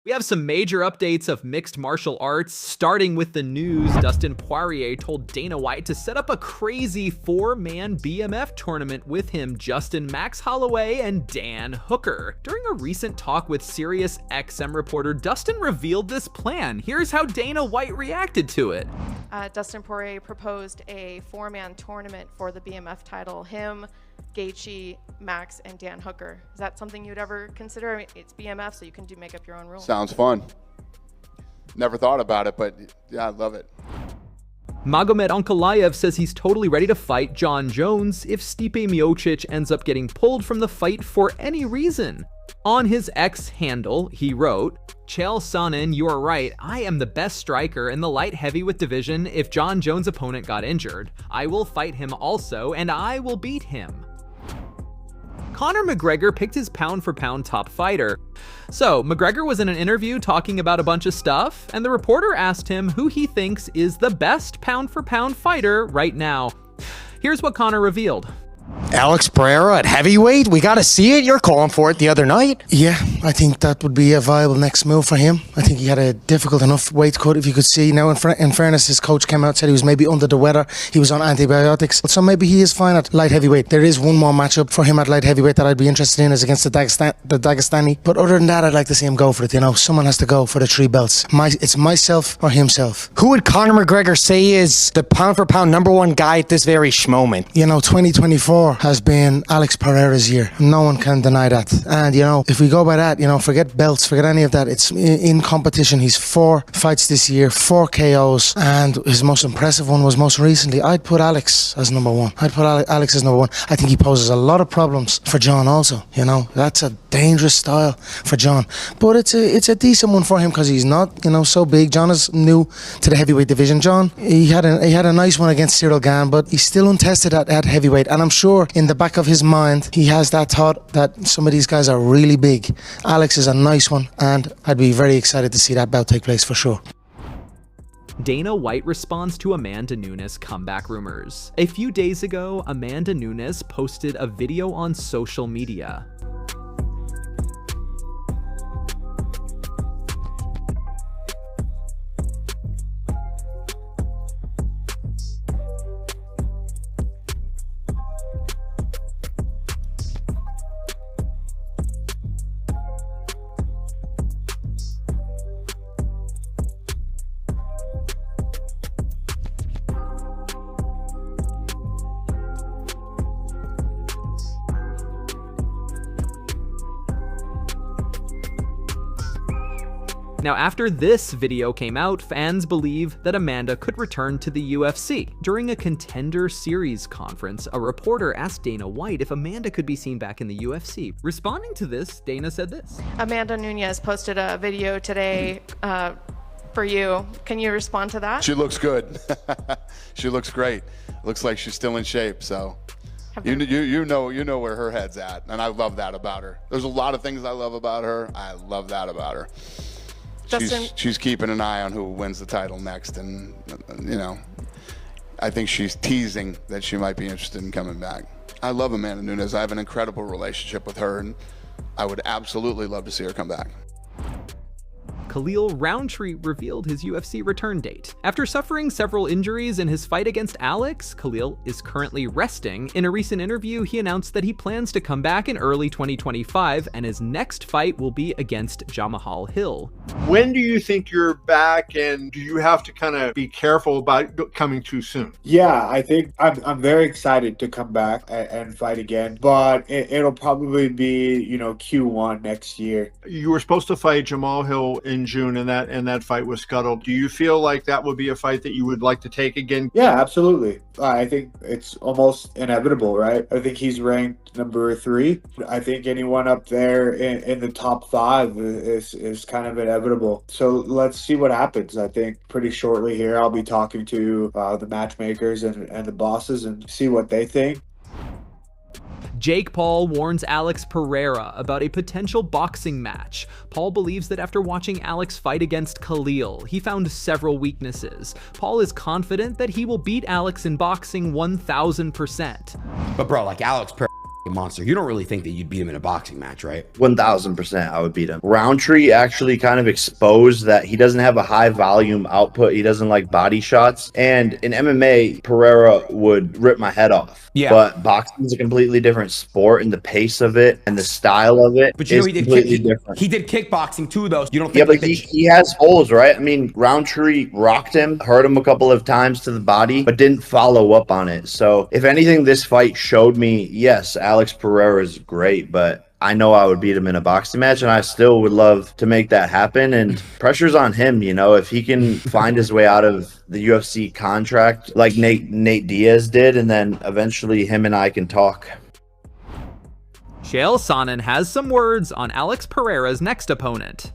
We have some major updates of mixed martial arts, starting with the news. Dustin Poirier told Dana White to set up a crazy 4-man BMF tournament with him, Justin Max Holloway, and Dan Hooker. During a recent talk with Sirius XM reporter, Dustin revealed this plan. Here's how Dana White reacted to it. Dustin Poirier proposed a 4-man tournament for the BMF title. Him, Gaethje, Max, and Dan Hooker. Is that something you'd ever consider? I mean, it's BMF, so you can make up your own rules. Sounds fun. Never thought about it, but yeah, I love it. Magomed Ankalaev says he's totally ready to fight Jon Jones if Stipe Miocic ends up getting pulled from the fight for any reason. On his X handle, he wrote, "Chael Sonnen, you are right. I am the best striker in the light heavyweight division if Jon Jones' opponent got injured. I will fight him also, and I will beat him." Conor McGregor picked his pound-for-pound top fighter. So, McGregor was in an interview talking about a bunch of stuff, and the reporter asked him who he thinks is the best pound-for-pound fighter right now. Here's what Conor revealed. Alex Pereira at heavyweight? We got to see it. You're calling for it the other night. Yeah, I think that would be a viable next move for him. I think he had a difficult enough weight cut, if you could see. Now, in fairness, his coach came out and said he was maybe under the weather. He was on antibiotics. So maybe he is fine at light heavyweight. There is one more matchup for him at light heavyweight that I'd be interested in, is against the Dagestani. But other than that, I'd like to see him go for it. You know, someone has to go for the 3 belts. It's myself or himself. Who would Conor McGregor say is the pound-for-pound #1 guy at this very moment? You know, 2024 has been Alex Pereira's year. No one can deny that. And, you know, if we go by that, you know, forget belts, forget any of that. It's in competition. He's 4 fights this year, 4 KOs, and his most impressive one was most recently. I'd put Alex as #1. I'd put Alex as #1. I think he poses a lot of problems for Jon also. You know, that's a dangerous style for Jon. But it's a decent one for him because he's not, you know, so big. Jon is new to the heavyweight division. Jon, he had a nice one against Cyril Gane, but he's still untested at heavyweight. And I'm sure in the back of his mind, he has that thought that some of these guys are really big. Alex is a nice one, and I'd be very excited to see that bout take place for sure. Dana White responds to Amanda Nunes comeback rumors. A few days ago, Amanda Nunes posted a video on social media. Now, after this video came out, fans believe that Amanda could return to the UFC. During a Contender Series conference, a reporter asked Dana White if Amanda could be seen back in the UFC. Responding to this, Dana said this. Amanda Nunes posted a video today for you. Can you respond to that? She looks good. She looks great. Looks like she's still in shape, so you know where her head's at, and I love that about her. There's a lot of things I love about her. I love that about her. She's keeping an eye on who wins the title next, and you know, I think she's teasing that she might be interested in coming back. I love Amanda Nunes. I have an incredible relationship with her, and I would absolutely love to see her come back. Khalil Rountree revealed his UFC return date. After suffering several injuries in his fight against Alex, Khalil is currently resting. In a recent interview, he announced that he plans to come back in early 2025, and his next fight will be against Jamahal Hill. When do you think you're back, and do you have to kind of be careful about coming too soon? Yeah, I think I'm very excited to come back and fight again, but it'll probably be, you know, Q1 next year. You were supposed to fight Jamahal Hill in June, and that fight was scuttled. Do you feel like that would be a fight that you would like to take again? Yeah, absolutely. I think it's almost inevitable, right? I think he's ranked number 3. I think anyone up there in the top 5 is kind of inevitable. So let's see what happens. I think pretty shortly here I'll be talking to the matchmakers and the bosses and see what they think. Jake Paul warns Alex Pereira about a potential boxing match. Paul believes that after watching Alex fight against Khalil, he found several weaknesses. Paul is confident that he will beat Alex in boxing 1000%. But bro, like Alex Pereira monster. You don't really think that you'd beat him in a boxing match, right? 1000% I would beat him. Rountree actually kind of exposed that he doesn't have a high volume output. He doesn't like body shots. And in MMA, Pereira would rip my head off. Yeah. But boxing is a completely different sport, and the pace of it and the style of it But you know, is completely different. He did kickboxing too, though. You don't think? Yeah, but he has holes, right? I mean, Rountree rocked him, hurt him a couple of times to the body, but didn't follow up on it. So if anything, this fight showed me, yes, Alex Pereira is great, but I know I would beat him in a boxing match, and I still would love to make that happen. And pressure's on him, you know, if he can find his way out of the UFC contract like Nate Diaz did, and then eventually him and I can talk. Chael Sonnen has some words on Alex Pereira's next opponent.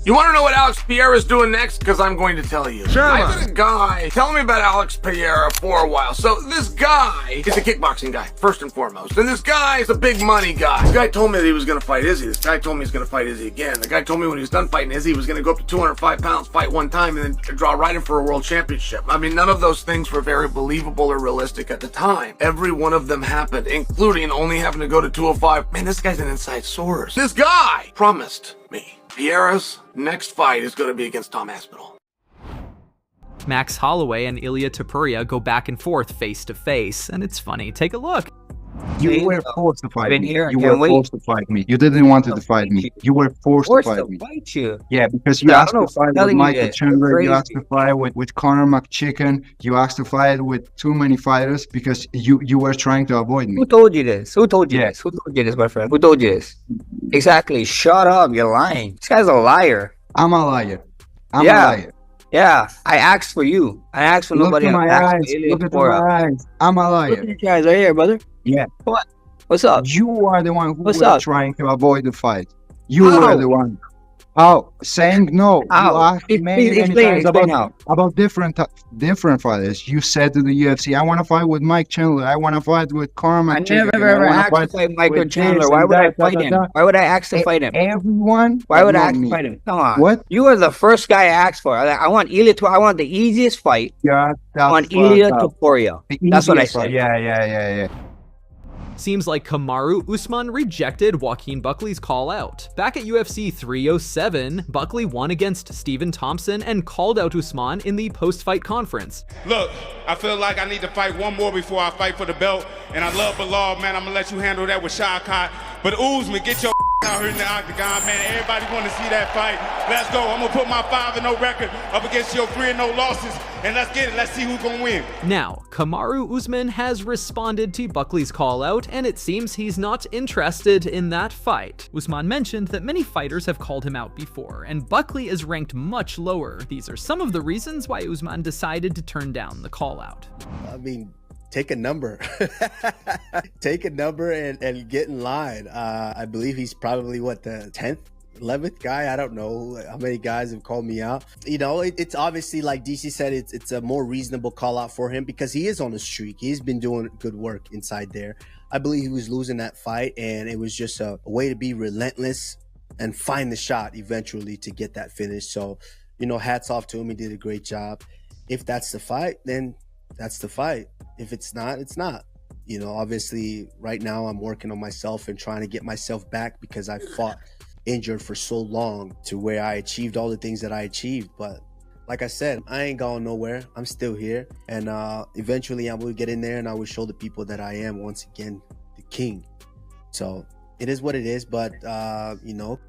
You want to know what Alex Pereira is doing next? Because I'm going to tell you. Sure. I've been a guy telling me about Alex Pereira for a while. So this guy is a kickboxing guy, first and foremost. And this guy is a big money guy. This guy told me that he was going to fight Izzy. This guy told me he's going to fight Izzy again. The guy told me when he was done fighting Izzy, he was going to go up to 205 pounds, fight one time, and then draw right in for a world championship. I mean, none of those things were very believable or realistic at the time. Every one of them happened, including only having to go to 205. Man, this guy's an inside source. This guy promised me Pereira's next fight is going to be against Tom Aspinall. Max Holloway and Ilia Topuria go back and forth face to face, and it's funny. Take a look. You were forced to fight me. You were forced to fight me. You didn't want to fight me. You were forced to fight me. Yeah, because you asked to fight with Michael Chandler. You asked to fight with Conor McChicken. You asked to fight with too many fighters because you were trying to avoid me. Who told you this? Who told you this? Who told you this, my friend? Who told you this? Exactly. Shut up. You're lying. This guy's a liar. I'm a liar. I'm a liar. Yeah, I asked for you. I asked for nobody else. Look at my eyes. I'm a liar. Look at your eyes right here, brother. Yeah. What? What's up? You are the one who was trying to avoid the fight. You How? were the one. Oh, saying no. How? You asked many times about different fighters. You said to the UFC, I want to fight with Mike Chandler. I want to fight with Conor McGregor. I never ever asked to fight Michael Chandler. Why would I fight him? Why would I ask to fight him? Everyone. Why would I ask to fight him? Come on. What? You were the first guy I asked for. I want Ilia to. I want the easiest fight. Yeah. I want Ilia Topuria. That's what I said. Yeah. Seems like Kamaru Usman rejected Joaquin Buckley's call out. Back at UFC 307, Buckley won against Stephen Thompson and called out Usman in the post-fight conference. Look, I feel like I need to fight one more before I fight for the belt, and I love Bilal, man. I'm gonna let you handle that with Shawkat. But Usman, get your out here in the octagon, man. Everybody want to see that fight. Let's go. I'm gonna put my 5-0 record up against your 3-0 losses, and let's get it. Let's see who's gonna win. Now, Kamaru Usman has responded to Buckley's call out, and it seems he's not interested in that fight. Usman mentioned that many fighters have called him out before, and Buckley is ranked much lower. These are some of the reasons why Usman decided to turn down the call out. I mean, take a number. Take a number and get in line. I believe he's probably, what, the 10th? 11th guy? I don't know how many guys have called me out. You know, it's obviously, like DC said, it's a more reasonable call out for him because he is on a streak. He's been doing good work inside there. I believe he was losing that fight, and it was just a way to be relentless and find the shot eventually to get that finish. So, you know, hats off to him. He did a great job. If that's the fight, then that's the fight. If it's not, it's not. You know, obviously right now I'm working on myself and trying to get myself back because I fought injured for so long to where I achieved all the things that I achieved. But like I said, I ain't going nowhere. I'm still here, and eventually I will get in there and I will show the people that I am once again the king. So it is what it is, but you know,